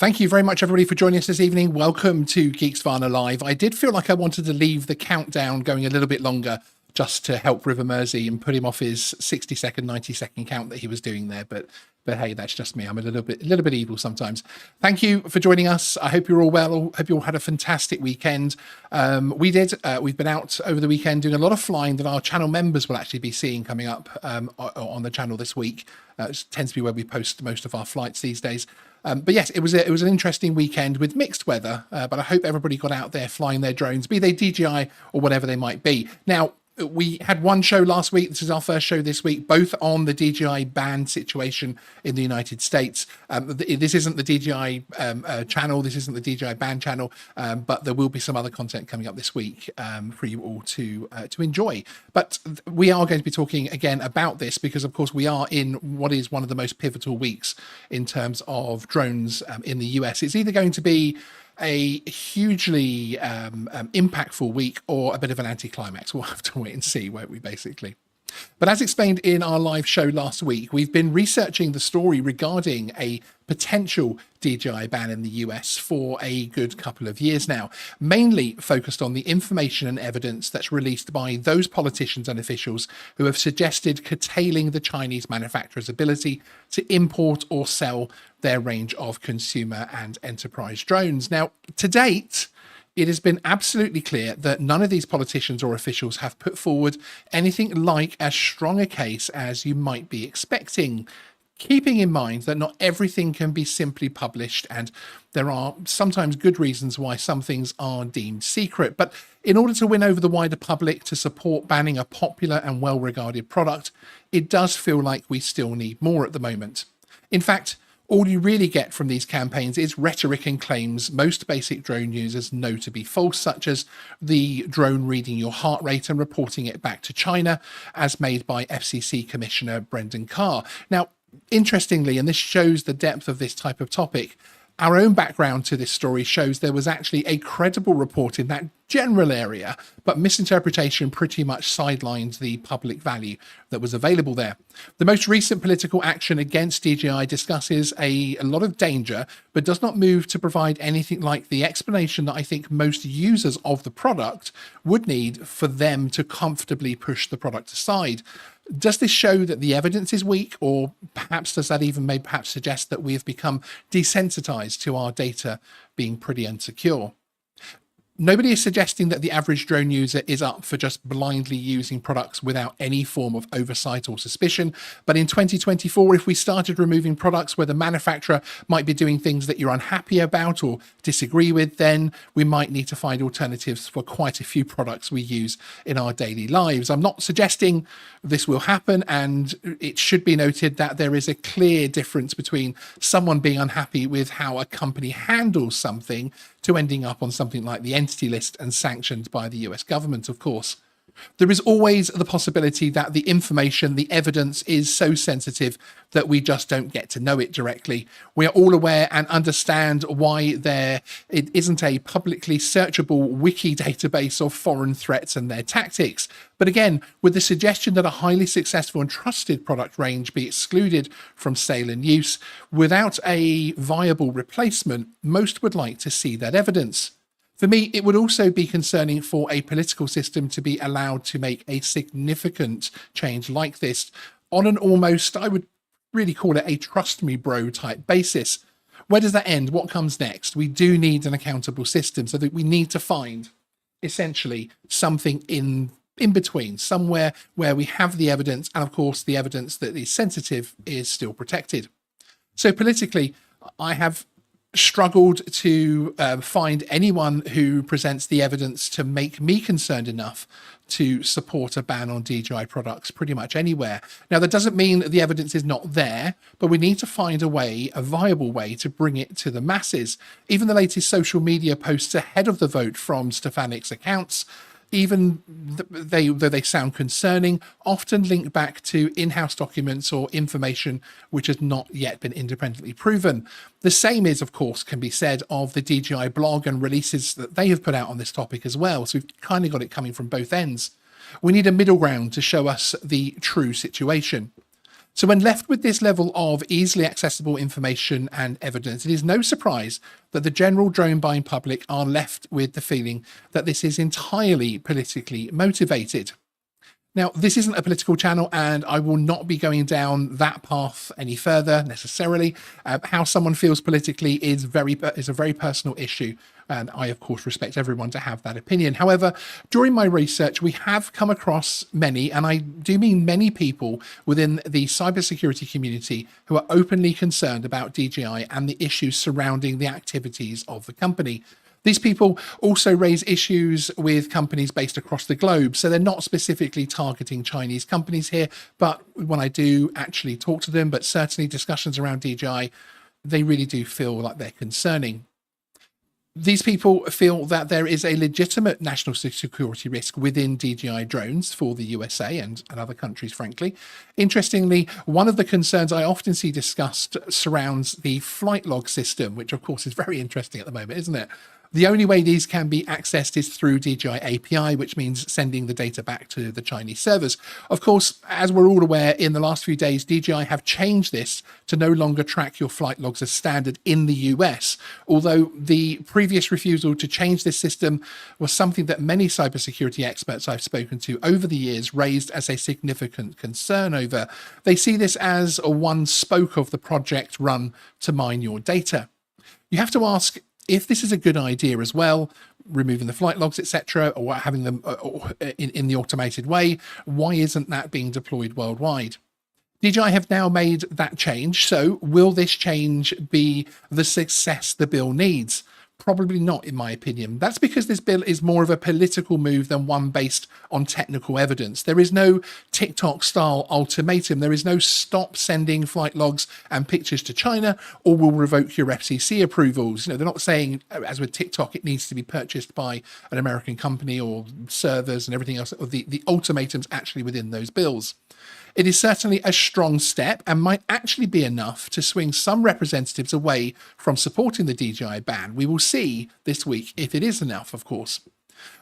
Thank you very much, everybody, for joining us this evening. Welcome to Geeksvana Live. I did feel like I wanted to leave the countdown going a little bit longer just to help River Mersey and put him off his 60-second, 90-second count that he was doing there. But hey, that's just me. I'm a little bit evil sometimes. Thank you for joining us. I hope you're all well. Hope you all had a fantastic weekend. We've been out over the weekend doing a lot of flying that our channel members will actually be seeing coming up on the channel this week. It tends to be where we post most of our flights these days. But yes, it was an interesting weekend with mixed weather, but I hope everybody got out there flying their drones, be they DJI or whatever they might be. Now, we had one show last week. This is our first show this week, both on the DJI ban situation in the United States. This isn't the DJI channel. This isn't the DJI ban channel, but there will be some other content coming up this week for you all to enjoy. But we are going to be talking again about this because, of course, we are in what is one of the most pivotal weeks in terms of drones in the US. It's either going to be a hugely impactful week or a bit of an anticlimax. We'll have to wait and see, won't we, basically? But as explained in our live show last week, we've been researching the story regarding a potential DJI ban in the US for a good couple of years now, mainly focused on the information and evidence that's released by those politicians and officials who have suggested curtailing the Chinese manufacturer's ability to import or sell their range of consumer and enterprise drones. Now, to date, it has been absolutely clear that none of these politicians or officials have put forward anything like as strong a case as you might be expecting, keeping in mind that not everything can be simply published and there are sometimes good reasons why some things are deemed secret. But in order to win over the wider public to support banning a popular and well-regarded product, it does feel like we still need more at the moment. In fact, all you really get from these campaigns is rhetoric and claims most basic drone users know to be false, such as the drone reading your heart rate and reporting it back to China, as made by FCC Commissioner Brendan Carr. Now, interestingly, and this shows the depth of this type of topic, our own background to this story shows there was actually a credible report in that general area, but misinterpretation pretty much sidelined the public value that was available there. The most recent political action against DJI discusses a lot of danger, but does not move to provide anything like the explanation that I think most users of the product would need for them to comfortably push the product aside. Does this show that the evidence is weak, or perhaps does that even perhaps suggest that we have become desensitized to our data being pretty insecure? Nobody is suggesting that the average drone user is up for just blindly using products without any form of oversight or suspicion. But in 2024, if we started removing products where the manufacturer might be doing things that you're unhappy about or disagree with, then we might need to find alternatives for quite a few products we use in our daily lives. I'm not suggesting this will happen, and it should be noted that there is a clear difference between someone being unhappy with how a company handles something to ending up on something like the entity list and sanctioned by the US government, of course. There is always the possibility that the information, the evidence is so sensitive that we just don't get to know it directly. We are all aware and understand why it isn't a publicly searchable wiki database of foreign threats and their tactics. But again, with the suggestion that a highly successful and trusted product range be excluded from sale and use without a viable replacement, most would like to see that evidence. For me, it would also be concerning for a political system to be allowed to make a significant change like this on an almost, I would really call it a trust me bro type basis. Where does that end? What comes next? We do need an accountable system, so that we need to find essentially something in between, somewhere where we have the evidence, and of course the evidence that is sensitive is still protected. So politically, I have struggled to find anyone who presents the evidence to make me concerned enough to support a ban on DJI products pretty much anywhere. Now, that doesn't mean that the evidence is not there, but we need to find a viable way to bring it to the masses. Even the latest social media posts ahead of the vote from Stefanik's accounts, even though they sound concerning, often link back to in-house documents or information which has not yet been independently proven. The same is, of course, can be said of the DJI blog and releases that they have put out on this topic as well. So we've kind of got it coming from both ends. We need a middle ground to show us the true situation. So when left with this level of easily accessible information and evidence, it is no surprise that the general drone buying public are left with the feeling that this is entirely politically motivated. Now, this isn't a political channel, and I will not be going down that path any further necessarily. How someone feels politically is a very personal issue, and I, of course, respect everyone to have that opinion. However, during my research, we have come across many, and I do mean many people within the cybersecurity community who are openly concerned about DJI and the issues surrounding the activities of the company. These people also raise issues with companies based across the globe. So they're not specifically targeting Chinese companies here, but when I do actually talk to them, but certainly discussions around DJI, they really do feel like they're concerning. These people feel that there is a legitimate national security risk within DJI drones for the USA and other countries, frankly. Interestingly, one of the concerns I often see discussed surrounds the flight log system, which of course is very interesting at the moment, isn't it? The only way these can be accessed is through DJI API, which means sending the data back to the Chinese servers. Of course, as we're all aware, in the last few days, DJI have changed this to no longer track your flight logs as standard in the US, although the previous refusal to change this system was something that many cybersecurity experts I've spoken to over the years raised as a significant concern over. They see this as one spoke of the project run to mine your data. You have to ask, if this is a good idea as well, removing the flight logs, etc., or having them in the automated way, why isn't that being deployed worldwide? DJI have now made that change, so will this change be the success the bill needs? Probably not, in my opinion. That's because this bill is more of a political move than one based on technical evidence. There is no TikTok-style ultimatum. There is no stop sending flight logs and pictures to China or we'll revoke your FCC approvals. You know, they're not saying, as with TikTok, it needs to be purchased by an American company or servers and everything else. Or the ultimatums actually within those bills. It is certainly a strong step and might actually be enough to swing some representatives away from supporting the DJI ban. We will see this week if it is enough, of course.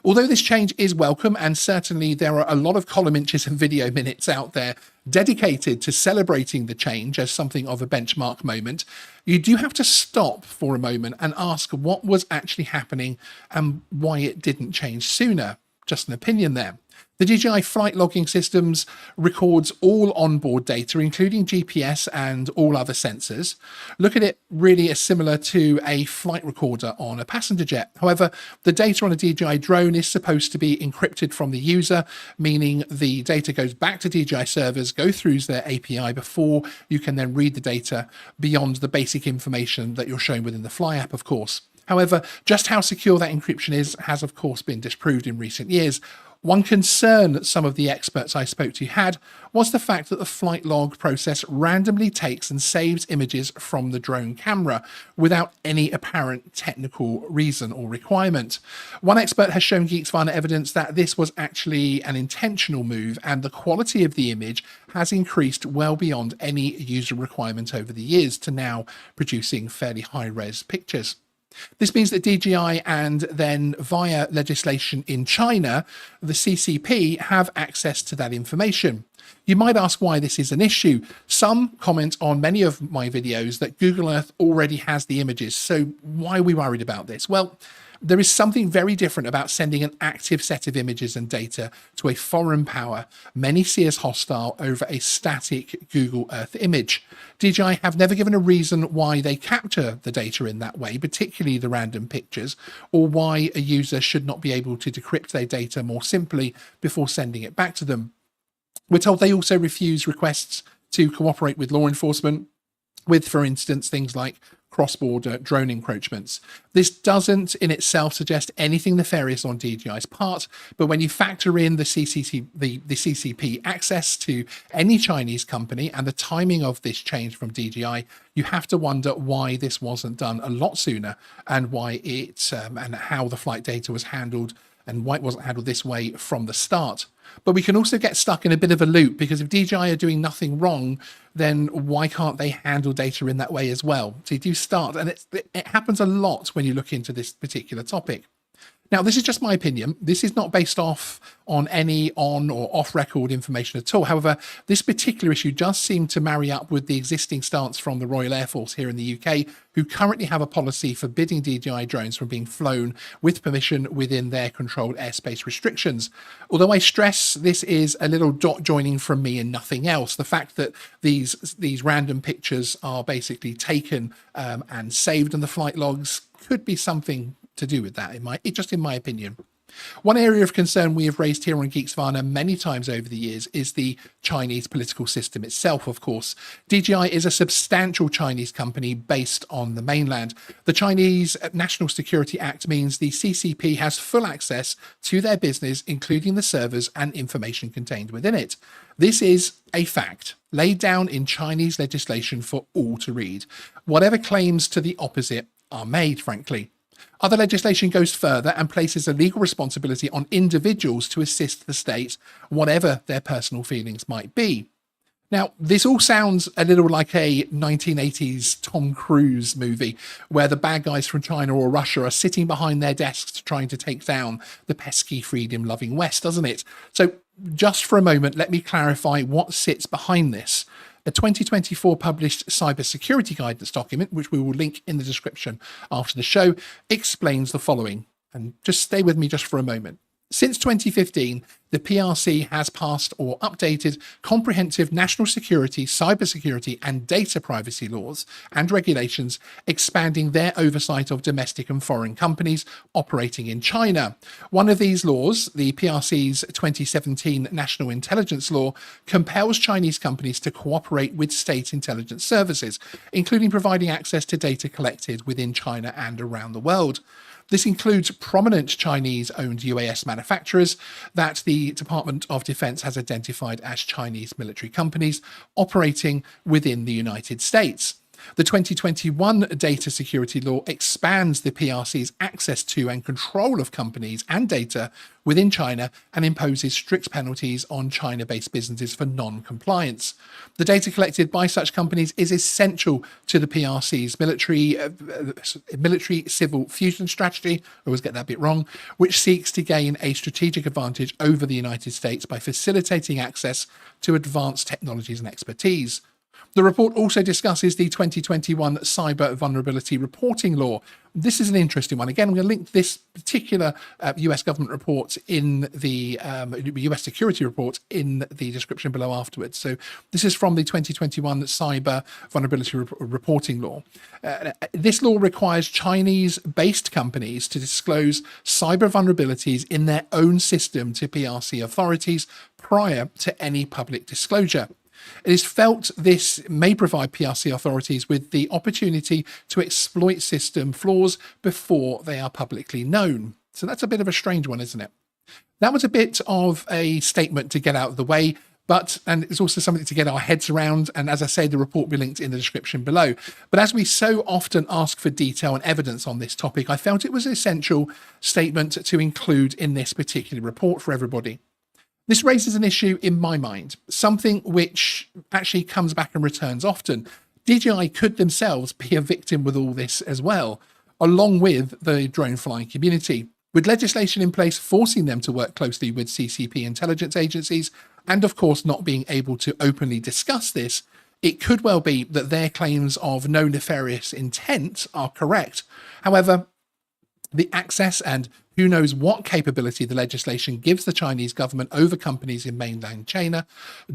Although this change is welcome, and certainly there are a lot of column inches and video minutes out there dedicated to celebrating the change as something of a benchmark moment, you do have to stop for a moment and ask what was actually happening and why it didn't change sooner. Just an opinion there. The DJI flight logging systems records all onboard data, including GPS and all other sensors. Look at it really as similar to a flight recorder on a passenger jet. However, the data on a DJI drone is supposed to be encrypted from the user, meaning the data goes back to DJI servers, go through their API before you can then read the data beyond the basic information that you're shown within the Fly app, of course. However, just how secure that encryption is has, of course, been disproved in recent years. One concern that some of the experts I spoke to had was the fact that the flight log process randomly takes and saves images from the drone camera without any apparent technical reason or requirement. One expert has shown Geeksvana evidence that this was actually an intentional move, and the quality of the image has increased well beyond any user requirement over the years to now producing fairly high-res pictures. This means that DJI and then via legislation in China, the CCP have access to that information. You might ask why this is an issue. Some comment on many of my videos that Google Earth already has the images, so why are we worried about this? Well, there is something very different about sending an active set of images and data to a foreign power many see as hostile over a static Google Earth image. DJI have never given a reason why they capture the data in that way, particularly the random pictures, or why a user should not be able to decrypt their data more simply before sending it back to them. We're told they also refuse requests to cooperate with law enforcement with, for instance, things like cross-border drone encroachments. This doesn't in itself suggest anything nefarious on DJI's part, but when you factor in the CCP access to any Chinese company and the timing of this change from DJI, you have to wonder why this wasn't done a lot sooner and why and how the flight data was handled and why it wasn't handled this way from the start. But we can also get stuck in a bit of a loop, because if DJI are doing nothing wrong, then why can't they handle data in that way as well? So you do start, and it happens a lot when you look into this particular topic. Now, this is just my opinion. This is not based off on any on or off record information at all. However, this particular issue does seem to marry up with the existing stance from the Royal Air Force here in the UK, who currently have a policy forbidding DJI drones from being flown with permission within their controlled airspace restrictions. Although I stress this is a little dot joining from me and nothing else. The fact that these random pictures are basically taken and saved in the flight logs could be something to do with that, just in my opinion. One area of concern we have raised here on Geeksvana many times over the years is the Chinese political system itself, of course. DJI is a substantial Chinese company based on the mainland. The Chinese National Security Act means the CCP has full access to their business, including the servers and information contained within it. This is a fact laid down in Chinese legislation for all to read. Whatever claims to the opposite are made, frankly. Other legislation goes further and places a legal responsibility on individuals to assist the state, whatever their personal feelings might be. Now, this all sounds a little like a 1980s Tom Cruise movie, where the bad guys from China or Russia are sitting behind their desks trying to take down the pesky freedom-loving West, doesn't it? So just for a moment, let me clarify what sits behind this. A 2024 published cybersecurity guidance document, which we will link in the description after the show, explains the following. And just stay with me just for a moment. Since 2015, the PRC has passed or updated comprehensive national security, cybersecurity, and data privacy laws and regulations, expanding their oversight of domestic and foreign companies operating in China. One of these laws, the PRC's 2017 National Intelligence Law, compels Chinese companies to cooperate with state intelligence services, including providing access to data collected within China and around the world. This includes prominent Chinese-owned UAS manufacturers that the Department of Defense has identified as Chinese military companies operating within the United States. The 2021 Data Security Law expands the PRC's access to and control of companies and data within China and imposes strict penalties on China-based businesses for non-compliance. The data collected by such companies is essential to the PRC's military-civil fusion strategy, I always get that bit wrong, which seeks to gain a strategic advantage over the United States by facilitating access to advanced technologies and expertise. The report also discusses the 2021 Cyber Vulnerability Reporting Law. This is an interesting one. Again, I'm going to link this particular US government report in the US security report in the description below afterwards. So this is from the 2021 Cyber Vulnerability Reporting Law. This law requires Chinese-based companies to disclose cyber vulnerabilities in their own system to PRC authorities prior to any public disclosure. It is felt this may provide PRC authorities with the opportunity to exploit system flaws before they are publicly known. So that's a bit of a strange one, isn't it? That was a bit of a statement to get out of the way, and it's also something to get our heads around. And as I say, the report will be linked in the description below. But as we so often ask for detail and evidence on this topic, I felt it was an essential statement to include in this particular report for everybody. This raises an issue in my mind, something which actually comes back and returns often. DJI could themselves be a victim with all this as well, along with the drone flying community. With legislation in place forcing them to work closely with CCP intelligence agencies, and of course not being able to openly discuss this, it could well be that their claims of no nefarious intent are correct. However, the access and who knows what capability the legislation gives the Chinese government over companies in mainland China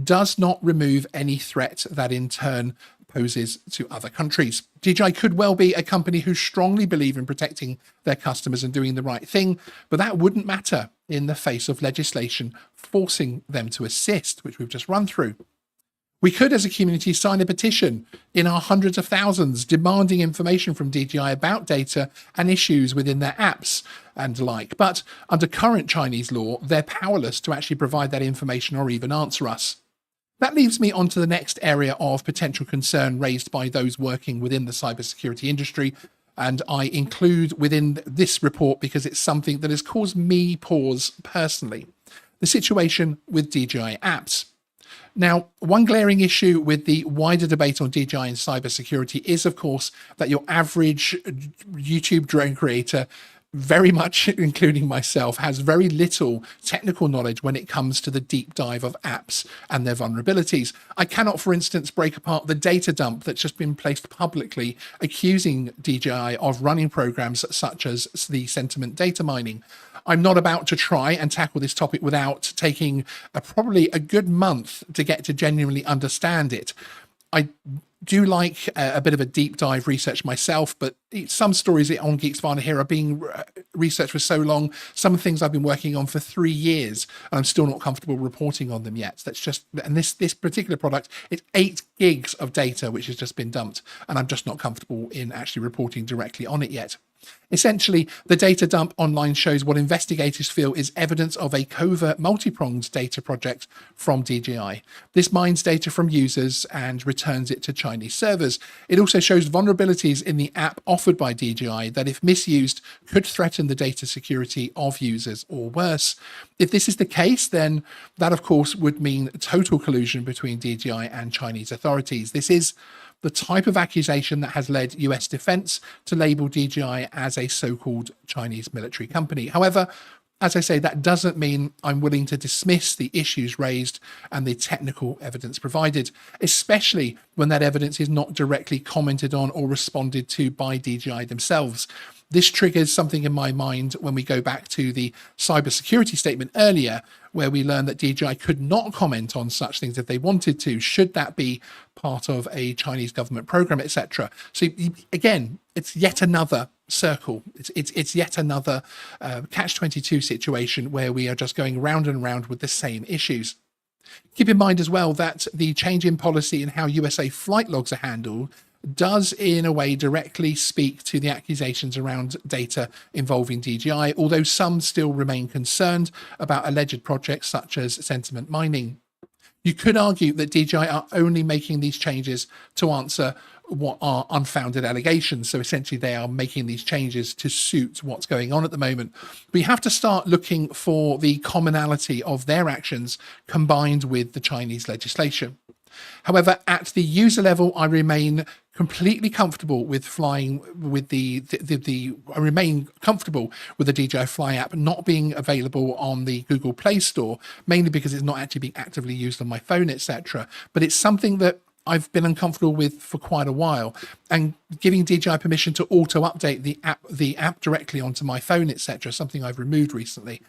does not remove any threat that in turn poses to other countries. DJI could well be a company who strongly believe in protecting their customers and doing the right thing, but that wouldn't matter in the face of legislation forcing them to assist, which we've just run through. We could, as a community, sign a petition in our hundreds of thousands demanding information from DJI about data and issues within their apps and the like. But under current Chinese law, they're powerless to actually provide that information or even answer us. That leaves me onto the next area of potential concern raised by those working within the cybersecurity industry. And I include within this report because it's something that has caused me pause personally. The situation with DJI apps. Now, one glaring issue with the wider debate on DJI and cybersecurity is, of course, that your average YouTube drone creator very much, including myself, has very little technical knowledge when it comes to the deep dive of apps and their vulnerabilities. I cannot, for instance, break apart the data dump that's just been placed publicly accusing DJI of running programs such as the sentiment data mining. I'm not about to try and tackle this topic without taking probably a good month to get to genuinely understand it. I do like a bit of a deep dive research myself, but some stories on Geeksvana here are being researched for so long. Some things I've been working on for 3 years, and I'm still not comfortable reporting on them yet. That's just, and this particular product, it's 8 gigs of data which has just been dumped, and I'm just not comfortable in actually reporting directly on it yet. Essentially, the data dump online shows what investigators feel is evidence of a covert multi-pronged data project from DJI. This mines data from users and returns it to Chinese servers. It also shows vulnerabilities in the app offered by DJI that, if misused, could threaten the data security of users or worse. If this is the case, then that, of course, would mean total collusion between DJI and Chinese authorities. This is the type of accusation that has led US defense to label DJI as a so-called Chinese military company. However, as I say, that doesn't mean I'm willing to dismiss the issues raised and the technical evidence provided, especially when that evidence is not directly commented on or responded to by DJI themselves. This triggers something in my mind when we go back to the cybersecurity statement earlier, where we learned that DJI could not comment on such things if they wanted to, should that be part of a Chinese government program, etc. So again, it's yet another circle. It's yet another catch-22 situation where we are just going round and round with the same issues. Keep in mind as well that the change in policy in how USA flight logs are handled does in a way directly speak to the accusations around data involving DJI, although some still remain concerned about alleged projects such as sentiment mining. You could argue that DJI are only making these changes to answer what are unfounded allegations. So essentially they are making these changes to suit what's going on at the moment. But you have to start looking for the commonality of their actions combined with the Chinese legislation. However, at the user level, I remain completely comfortable with flying with I remain comfortable with the DJI Fly app not being available on the Google Play Store, mainly because it's not actually being actively used on my phone, etc. But it's something that I've been uncomfortable with for quite a while, and giving DJI permission to auto-update the app directly onto my phone, etc., something I've removed recently.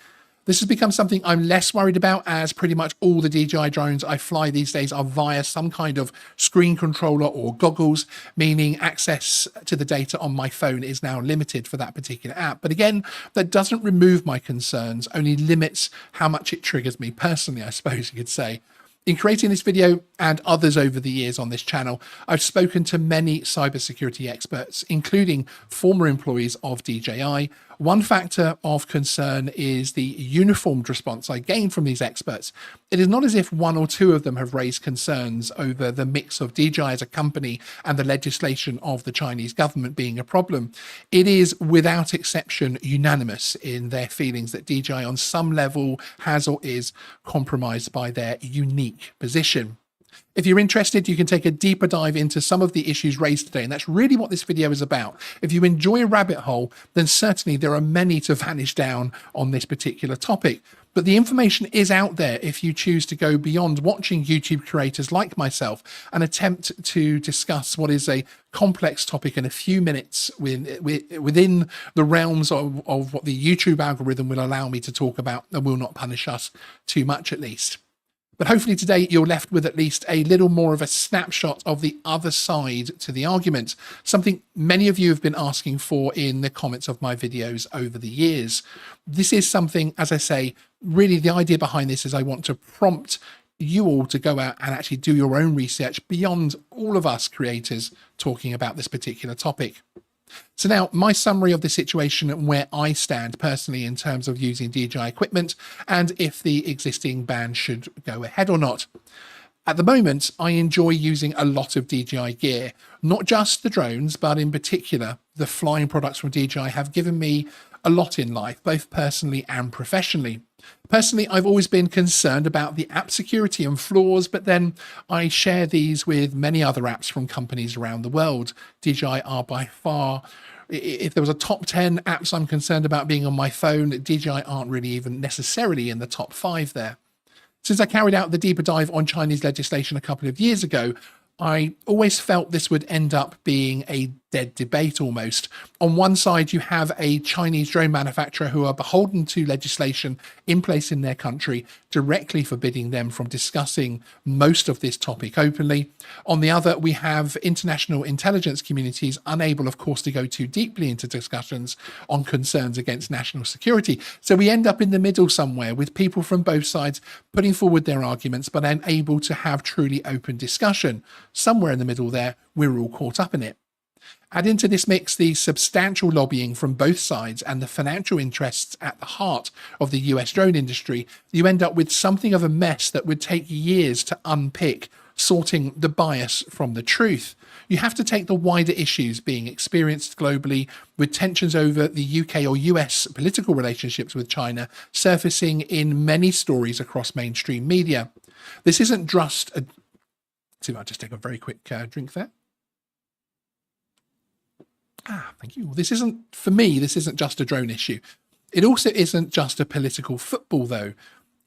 This has become something I'm less worried about, as pretty much all the DJI drones I fly these days are via some kind of screen controller or goggles, meaning access to the data on my phone is now limited for that particular app. But again, that doesn't remove my concerns, only limits how much it triggers me personally, I suppose you could say. In creating this video and others over the years on this channel, I've spoken to many cybersecurity experts, including former employees of DJI. One factor of concern is the uniformed response I gain from these experts. It is not as if one or two of them have raised concerns over the mix of DJI as a company and the legislation of the Chinese government being a problem. It is without exception unanimous in their feelings that DJI on some level has or is compromised by their unique position. If you're interested, you can take a deeper dive into some of the issues raised today, and that's really what this video is about. If you enjoy a rabbit hole, then certainly there are many to vanish down on this particular topic. But the information is out there if you choose to go beyond watching YouTube creators like myself and attempt to discuss what is a complex topic in a few minutes within the realms of what the YouTube algorithm will allow me to talk about and will not punish us too much, at least. But hopefully today you're left with at least a little more of a snapshot of the other side to the argument, something many of you have been asking for in the comments of my videos over the years. This is something, as I say, really the idea behind this is I want to prompt you all to go out and actually do your own research beyond all of us creators talking about this particular topic. So now my summary of the situation and where I stand personally in terms of using DJI equipment and if the existing ban should go ahead or not. At the moment, I enjoy using a lot of DJI gear, not just the drones, but in particular, the flying products from DJI have given me a lot in life, both personally and professionally. Personally, I've always been concerned about the app security and flaws, but then I share these with many other apps from companies around the world. DJI are by far If there was a top 10 apps I'm concerned about being on my phone, DJI aren't really even necessarily in the top 5 there. Since I carried out the deeper dive on Chinese legislation a couple of years ago, I always felt this would end up being a dead debate almost. On one side, you have a Chinese drone manufacturer who are beholden to legislation in place in their country, directly forbidding them from discussing most of this topic openly. On the other, we have international intelligence communities unable, of course, to go too deeply into discussions on concerns against national security. So we end up in the middle somewhere with people from both sides putting forward their arguments, but unable to have truly open discussion. Somewhere in the middle there, we're all caught up in it. Add into this mix the substantial lobbying from both sides and the financial interests at the heart of the US drone industry, you end up with something of a mess that would take years to unpick, sorting the bias from the truth. You have to take the wider issues being experienced globally, with tensions over the UK or US political relationships with China surfacing in many stories across mainstream media. This isn't just a... See, I'll just take a very quick drink there. Thank you. This isn't, for me, this isn't just a drone issue. It also isn't just a political football, though.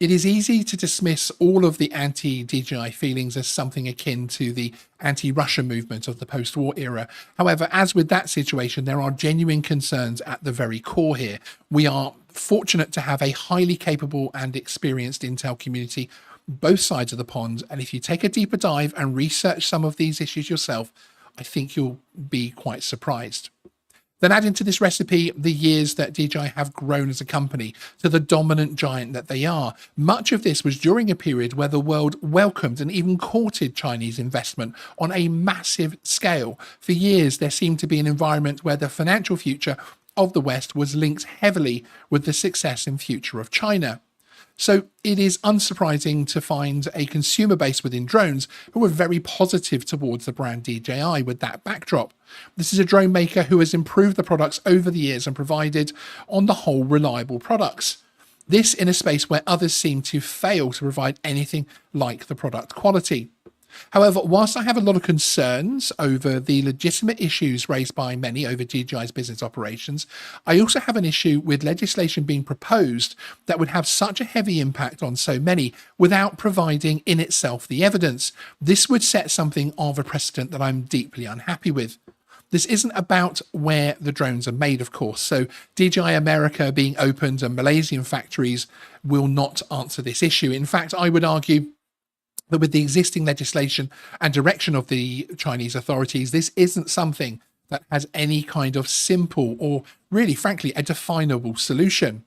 It is easy to dismiss all of the anti-DJI feelings as something akin to the anti-Russia movement of the post-war era. However, as with that situation, there are genuine concerns at the very core here. We are fortunate to have a highly capable and experienced intel community, both sides of the pond, and if you take a deeper dive and research some of these issues yourself, I think you'll be quite surprised. Then add into this recipe the years that DJI have grown as a company to the dominant giant that they are. Much of this was during a period where the world welcomed and even courted Chinese investment on a massive scale. For years, there seemed to be an environment where the financial future of the West was linked heavily with the success and future of China. So it is unsurprising to find a consumer base within drones who are very positive towards the brand DJI with that backdrop. This is a drone maker who has improved the products over the years and provided, on the whole, reliable products. This in a space where others seem to fail to provide anything like the product quality. However, whilst I have a lot of concerns over the legitimate issues raised by many over DJI's business operations, I also have an issue with legislation being proposed that would have such a heavy impact on so many without providing in itself the evidence. This would set something of a precedent that I'm deeply unhappy with. This isn't about where the drones are made, of course, so DJI America being opened and Malaysian factories will not answer this issue. In fact, I would argue that with the existing legislation and direction of the Chinese authorities, this isn't something that has any kind of simple or really, frankly, a definable solution.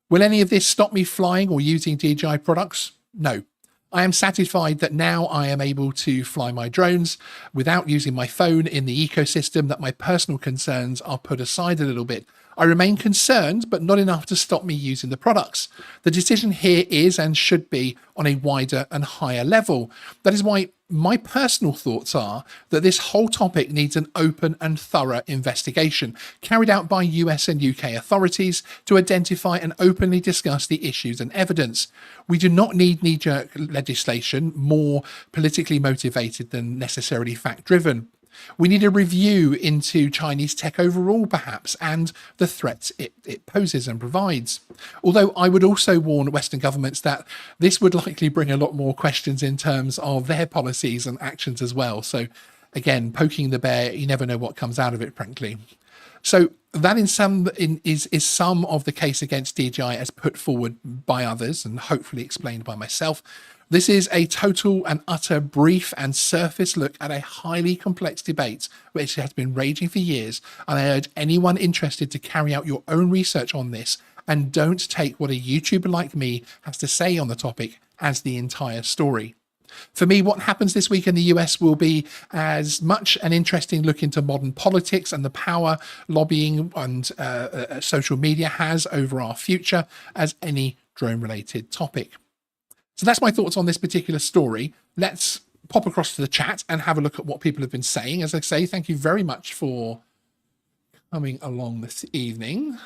Will any of this stop me flying or using DJI products? No. I am satisfied that now I am able to fly my drones without using my phone in the ecosystem, that my personal concerns are put aside a little bit. I remain concerned, but not enough to stop me using the products. The decision here is and should be on a wider and higher level. That is why my personal thoughts are that this whole topic needs an open and thorough investigation carried out by US and UK authorities to identify and openly discuss the issues and evidence. We do not need knee-jerk legislation more politically motivated than necessarily fact-driven. We need a review into Chinese tech overall, perhaps, and the threats it poses and provides. Although I would also warn Western governments that this would likely bring a lot more questions in terms of their policies and actions as well. So again, poking the bear, you never know what comes out of it, frankly. So that is some of the case against DJI as put forward by others and hopefully explained by myself. This is a total and utter brief and surface look at a highly complex debate which has been raging for years, and I urge anyone interested to carry out your own research on this and don't take what a YouTuber like me has to say on the topic as the entire story. For me, what happens this week in the US will be as much an interesting look into modern politics and the power lobbying and social media has over our future as any drone-related topic. So that's my thoughts on this particular story. Let's pop across to the chat and have a look at what people have been saying. As I say, thank you very much for coming along this evening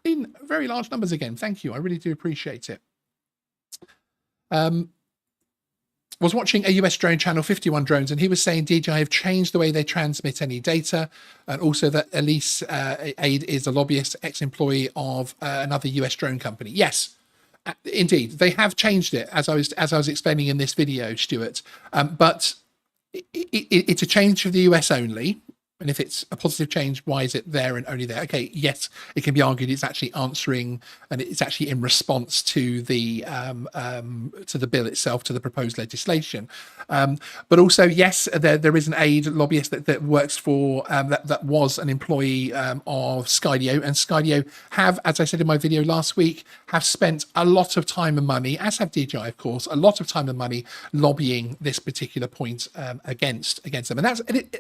in very large numbers again. Thank you. I really do appreciate it. was watching a US drone channel, 51 Drones, and he was saying DJI have changed the way they transmit any data, and also that Elise Aid is a lobbyist, ex-employee of another US drone company. Yes, indeed, they have changed it, as I was explaining in this video, Stuart. But it's a change for the US only. And if it's a positive change, why is it there and only there? Okay, yes, it can be argued it's actually answering, and it's actually in response to the bill itself, to the proposed legislation. But also, yes, there is an aid lobbyist that works for that was an employee of Skydio, and Skydio have, as I said in my video last week, have spent a lot of time and money, as have DJI, of course, a lot of time and money lobbying this particular point against them, and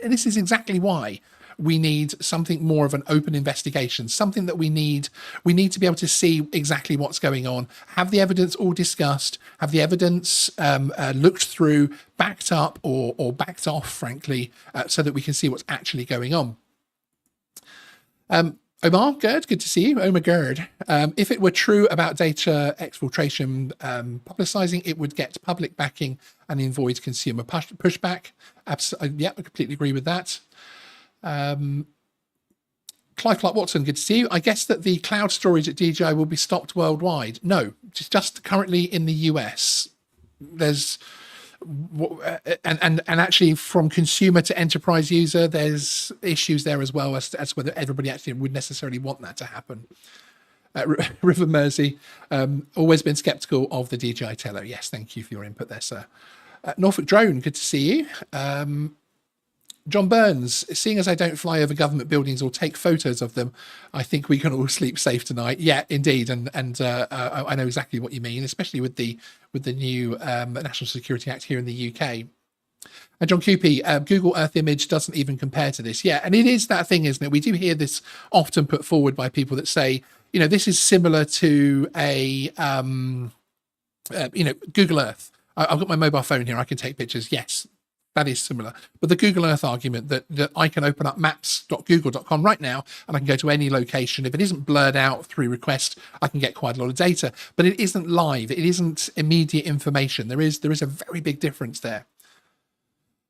this is exactly why we need something more of an open investigation, something that we need to be able to see exactly what's going on, have the evidence all discussed, have the evidence looked through, backed up or backed off, frankly, so that we can see what's actually going on. Omar Gerd, good to see you. Omar Gerd. If it were true about data exfiltration publicizing, it would get public backing and avoid consumer pushback. Yeah, I completely agree with that. Clive Clark Watson, good to see you. I guess that the cloud storage at DJI will be stopped worldwide. No, just currently in the US. There's and actually from consumer to enterprise user, there's issues there as well as whether everybody actually would necessarily want that to happen. River Mersey, always been skeptical of the DJI Tello. Yes, thank you for your input there, sir. Norfolk Drone, good to see you. John Burns, seeing as I don't fly over government buildings or take photos of them, I think we can all sleep safe tonight. Yeah, indeed, and I know exactly what you mean, especially with the new National Security Act here in the UK. And John Cupey, Google Earth image doesn't even compare to this. Yeah, and it is that thing, isn't it? We do hear this often put forward by people that say, you know, this is similar to a, Google Earth. I've got my mobile phone here. I can take pictures. Yes. That is similar. But the Google Earth argument that I can open up maps.google.com right now and I can go to any location. If it isn't blurred out through request, I can get quite a lot of data. But it isn't live. It isn't immediate information. There is a very big difference there.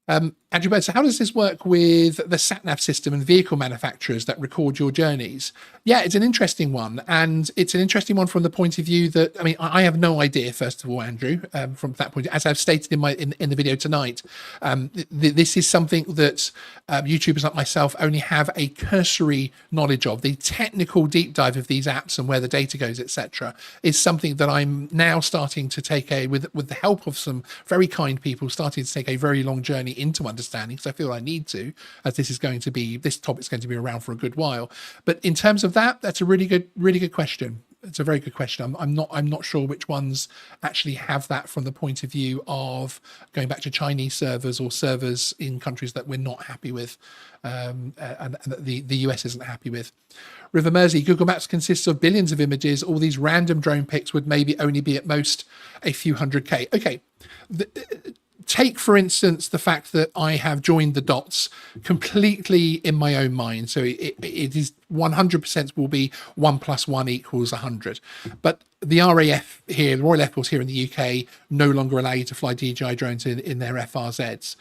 Andrew Bird, so how does this work with the sat-nav system and vehicle manufacturers that record your journeys? Yeah, it's an interesting one. And it's an interesting one from the point of view that, I mean, I have no idea, first of all, Andrew, from that point, as I've stated in the video tonight, this is something that YouTubers like myself only have a cursory knowledge of. The technical deep dive of these apps and where the data goes, etc., is something that I'm now starting to take with the help of some very kind people, starting to take a very long journey into understanding, because I feel I need to, as this topic's going to be around for a good while. But in terms of that, that's a really good question. It's a very good question. I'm not sure which ones actually have that from the point of view of going back to Chinese servers or servers in countries that we're not happy with, and that the US isn't happy with. River Mersey, Google Maps consists of billions of images. All these random drone pics would maybe only be at most a few 100K. Okay. Take, for instance, the fact that I have joined the dots completely in my own mind. So it is 100% will be 1 + 1 = 100. But the RAF here, the Royal Air Force here in the UK, no longer allow you to fly DJI drones in their FRZs.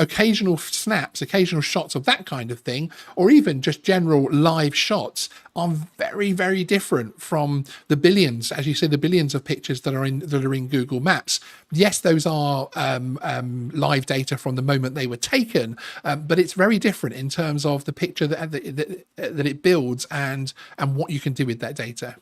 Occasional snaps, occasional shots of that kind of thing, or even just general live shots, are very, very different from the billions, as you say, the billions of pictures that are in Google Maps. Yes, those are live data from the moment they were taken, but it's very different in terms of the picture that it builds and what you can do with that data.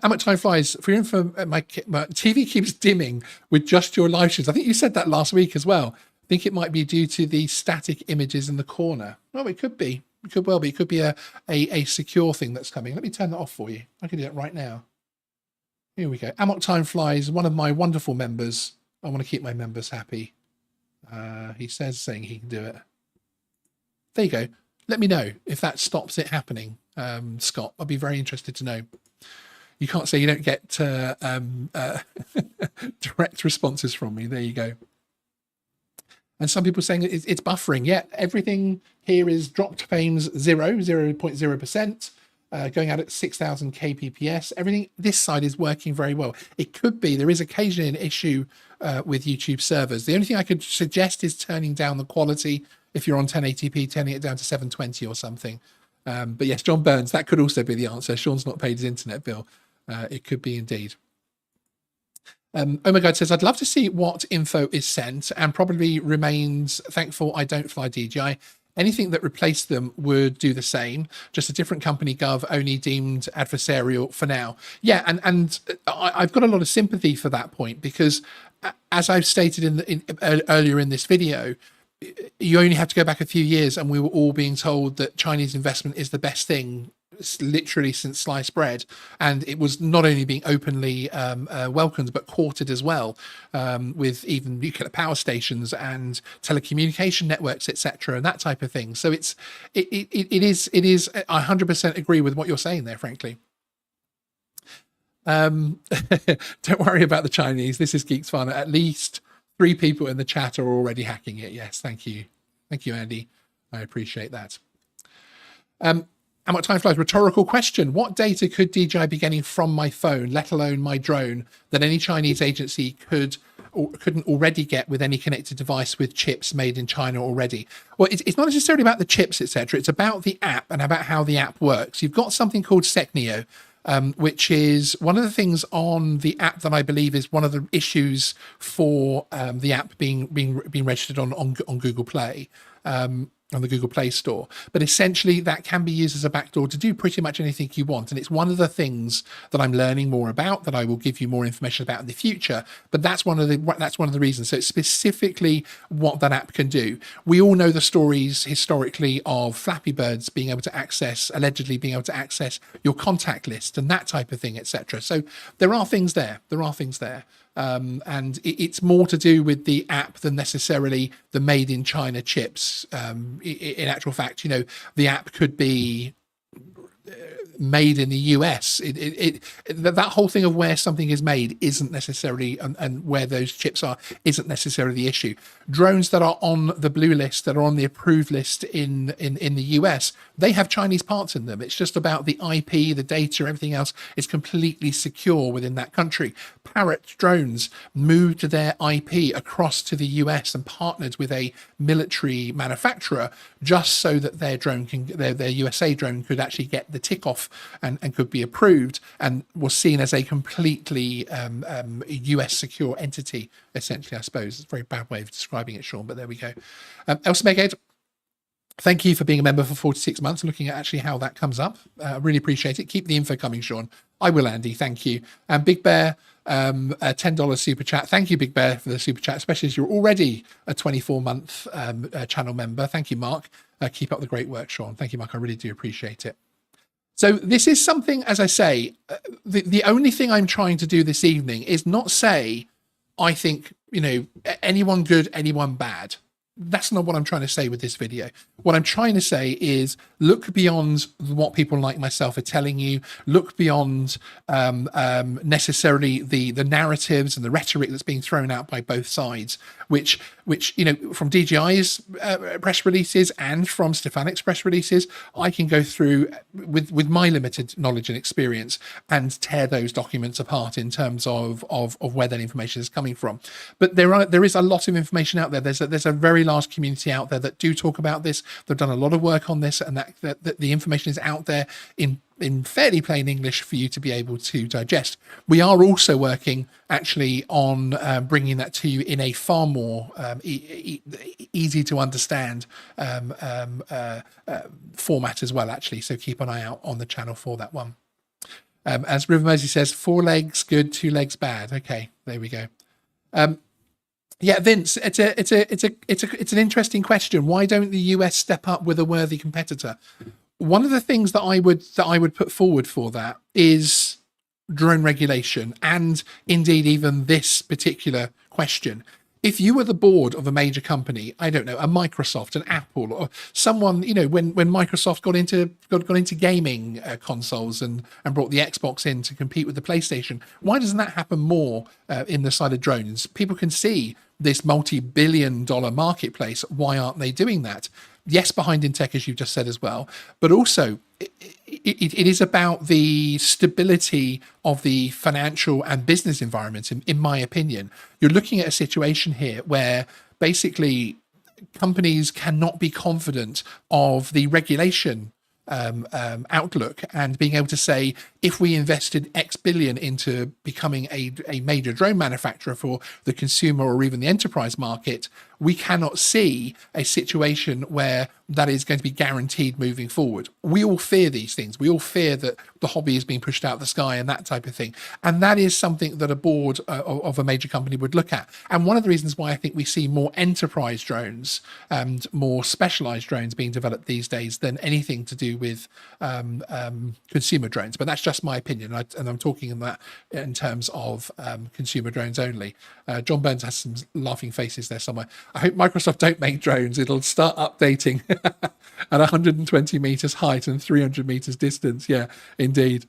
How much time flies? For your info, my TV keeps dimming with just your live streams. I think you said that last week as well. I think it might be due to the static images in the corner. Well, it could be. It could well be. It could be a secure thing that's coming. Let me turn that off for you. I can do that right now. Here we go. Amok Time Flies, one of my wonderful members. I want to keep my members happy. He says saying he can do it. There you go. Let me know if that stops it happening, Scott. I'd be very interested to know. You can't say you don't get direct responses from me. There you go. And some people saying it's buffering. Yeah, everything here is dropped frames 0.0%. going out at 6,000 kpps. Everything this side is working very well. It could be there is occasionally an issue with YouTube servers. The only thing I could suggest is turning down the quality. If you're on 1080p, turning it down to 720 or something. But yes, John Burns, that could also be the answer. Sean's not paid his internet bill. It could be indeed. Oh my God says, I'd love to see what info is sent, and probably remains thankful I don't fly DJI. Anything that replaced them would do the same, just a different company gov, only deemed adversarial for now. Yeah, and I've got a lot of sympathy for that point, because as I've stated earlier in this video, you only have to go back a few years and we were all being told that Chinese investment is the best thing literally since sliced bread, and it was not only being openly welcomed but courted as well, with even nuclear power stations and telecommunication networks, etc., and that type of thing. So it is I 100% agree with what you're saying there, frankly. Don't worry about the Chinese. This is Geeksvana. At least 3 people in the chat are already hacking it. Yes, thank you, Andy. I appreciate that. And what time flies? Rhetorical question. What data could DJI be getting from my phone, let alone my drone, that any Chinese agency could or couldn't already get with any connected device with chips made in China already? Well, it's not necessarily about the chips, etc. It's about the app and about how the app works. You've got something called SecNeo, which is one of the things on the app that I believe is one of the issues for the app being registered on Google Play. On the Google Play Store. But essentially that can be used as a backdoor to do pretty much anything you want. And it's one of the things that I'm learning more about, that I will give you more information about in the future. But that's one of the reasons. So it's specifically what that app can do. We all know the stories historically of Flappy Birds being able to access, allegedly being able to access your contact list and that type of thing, etc. So there are things there. And it's more to do with the app than necessarily the made in China chips. In actual fact, you know, the app could be made in the US. That whole thing of where something is made isn't necessarily, and where those chips are isn't necessarily the issue. Drones that are on the blue list, that are on the approved list in the US, they have Chinese parts in them. It's just about the IP, the data, everything else is completely secure within that country. Parrot drones moved their IP across to the US and partnered with a military manufacturer just so that their drone can, their USA drone could actually get the tick off and could be approved, and was seen as a completely US secure entity, essentially, I suppose. It's a very bad way of describing it, Sean, but there we go. Elsa Meghead, thank you for being a member for 46 months and looking at actually how that comes up. Really appreciate it. Keep the info coming, Sean. I will, Andy. Thank you. And Big Bear, a $10 super chat. Thank you, Big Bear, for the super chat, especially as you're already a 24-month channel member. Thank you, Mark. Keep up the great work, Sean. Thank you, Mark. I really do appreciate it. So this is something, as I say, the only thing I'm trying to do this evening is not say, I think, you know, anyone good, anyone bad. That's not what I'm trying to say with this video. What I'm trying to say is look beyond what people like myself are telling you. Look beyond necessarily the narratives and the rhetoric that's being thrown out by both sides, which you know, from DJI's press releases and from Stefanic's press releases, I can go through with my limited knowledge and experience and tear those documents apart in terms of where that information is coming from. But there is a lot of information out there. There's a very large community out there that do talk about this. They've done a lot of work on this, and that the information is out there in fairly plain English for you to be able to digest. We are also working actually on bringing that to you in a far more easy to understand format as well, actually. So keep an eye out on the channel for that one. As River Mersey says, 4 legs good, 2 legs bad. Okay, there we go. Yeah, Vince, it's an interesting question. Why don't the US step up with a worthy competitor? One of the things that I would put forward for that is drone regulation, and indeed even this particular question. If you were the board of a major company, I don't know, a Microsoft, an Apple, or someone, you know, when Microsoft got into gaming consoles and brought the Xbox in to compete with the PlayStation, why doesn't that happen more in the side of drones? People can see this multi-billion-dollar marketplace. Why aren't they doing that? yes, behind in tech, as you've just said as well, but also it is about the stability of the financial and business environment, in my opinion. You're looking at a situation here where basically companies cannot be confident of the regulation outlook, and being able to say, if we invested X billion into becoming a major drone manufacturer for the consumer or even the enterprise market, we cannot see a situation where that is going to be guaranteed moving forward. We all fear these things. We all fear that the hobby is being pushed out of the sky and that type of thing. And that is something that a board of a major company would look at. And one of the reasons why I think we see more enterprise drones and more specialized drones being developed these days than anything to do with consumer drones. But that's just my opinion. And I'm talking in that in terms of consumer drones only. John Burns has some laughing faces there somewhere. I hope Microsoft don't make drones. It'll start updating at 120 meters height and 300 meters distance. Yeah, indeed.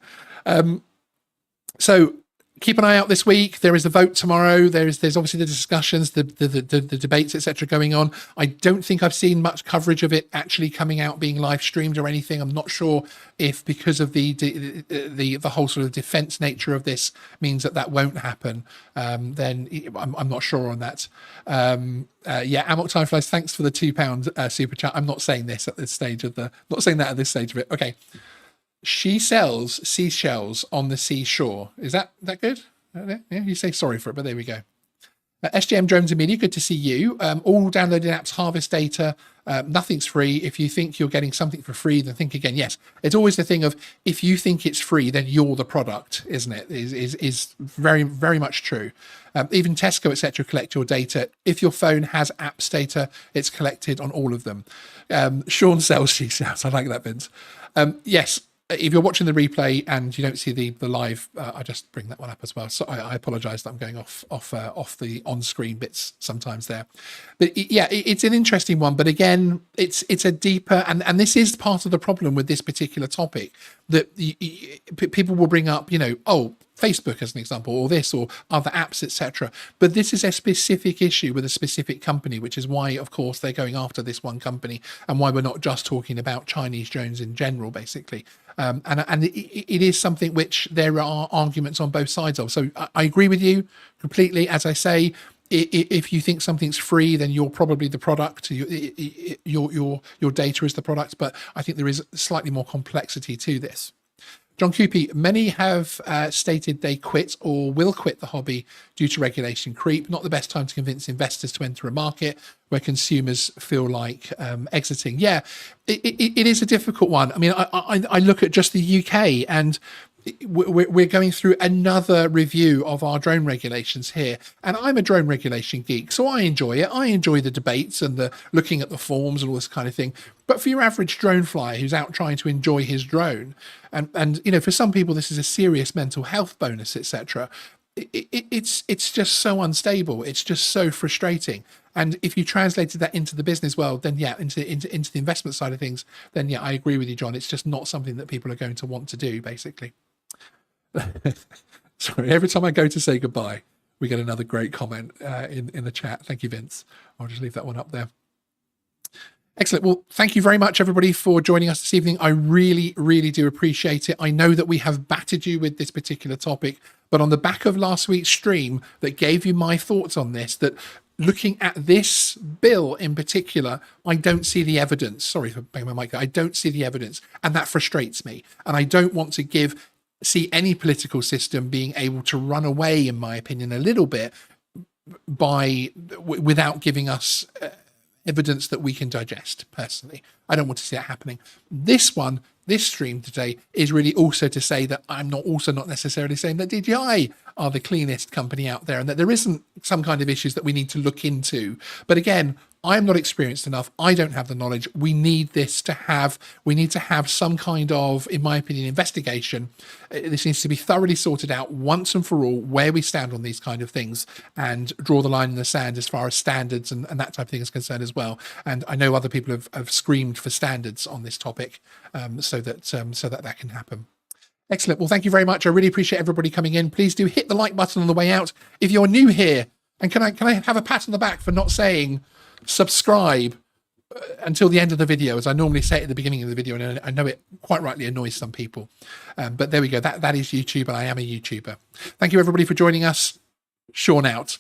So keep an eye out this week. There is a vote tomorrow. There's obviously the discussions, the debates, etc. going on. I don't think I've seen much coverage of it actually coming out, being live streamed or anything. I'm not sure if, because of the whole sort of defense nature of this, means that won't happen. Then I'm not sure on that. Yeah, Amok Timeflies, thanks for the £2 super chat. I'm not saying this at this stage of not saying that at this stage of it. Okay. She sells seashells on the seashore. Is that good? Yeah, you say sorry for it, but there we go. SGM Drones and Media, good to see you. All downloaded apps harvest data. Nothing's free. If you think you're getting something for free, then think again. Yes, it's always the thing of, if you think it's free, then you're the product, isn't it? Is very, very much true. Even Tesco, etc., collect your data. If your phone has apps data, it's collected on all of them. Sean sells, she sells. I like that, Vince. Yes. If you're watching the replay and you don't see the live, I just bring that one up as well. So I apologise that I'm going off the on-screen bits sometimes there. But yeah, it's an interesting one. But again, it's a deeper, and this is part of the problem with this particular topic, that people will bring up, Facebook as an example, or this, or other apps, etc. But this is a specific issue with a specific company, which is why, of course, they're going after this one company, and why we're not just talking about Chinese drones in general, basically. And it is something which there are arguments on both sides of. So I agree with you completely. As I say, if you think something's free, then you're probably the product. Your data is the product. But I think there is slightly more complexity to this. John Coopy, many have stated they quit or will quit the hobby due to regulation creep. Not the best time to convince investors to enter a market where consumers feel like exiting. Yeah, it is a difficult one. I mean, I look at just the UK, and we're going through another review of our drone regulations here. And I'm a drone regulation geek, so I enjoy it. I enjoy the debates and the looking at the forms and all this kind of thing. But for your average drone flyer who's out trying to enjoy his drone, and for some people this is a serious mental health bonus, etc., it's just so unstable. It's just so frustrating. And if you translated that into the business world, then yeah, into the investment side of things, then yeah, I agree with you, John. It's just not something that people are going to want to do, basically. Sorry, every time I go to say goodbye, we get another great comment in the chat. Thank you, Vince. I'll just leave that one up there. Excellent. Well, thank you very much, everybody, for joining us this evening. I really, really do appreciate it. I know that we have battered you with this particular topic, but on the back of last week's stream that gave you my thoughts on this, that looking at this bill in particular, I don't see the evidence. Sorry for banging my mic. I don't see the evidence, and that frustrates me. And I don't want to see any political system being able to run away, in my opinion, a little bit without giving us evidence that we can digest. Personally, I don't want to see that happening. This stream today is really also to say that I'm not necessarily saying that DJI are the cleanest company out there and that there isn't some kind of issues that we need to look into. But again, I'm not experienced enough. I don't have the knowledge. We need to have some kind of, in my opinion, investigation. This needs to be thoroughly sorted out once and for all, where we stand on these kind of things, and draw the line in the sand as far as standards and that type of thing is concerned as well. And I know other people have screamed for standards on this topic, so that can happen. Excellent. Well, thank you very much. I really appreciate everybody coming in. Please do hit the like button on the way out. If you're new here, and can I have a pat on the back for not saying subscribe until the end of the video, as I normally say at the beginning of the video, and I know it quite rightly annoys some people. But there we go. That is YouTube, and I am a YouTuber. Thank you, everybody, for joining us. Sean out.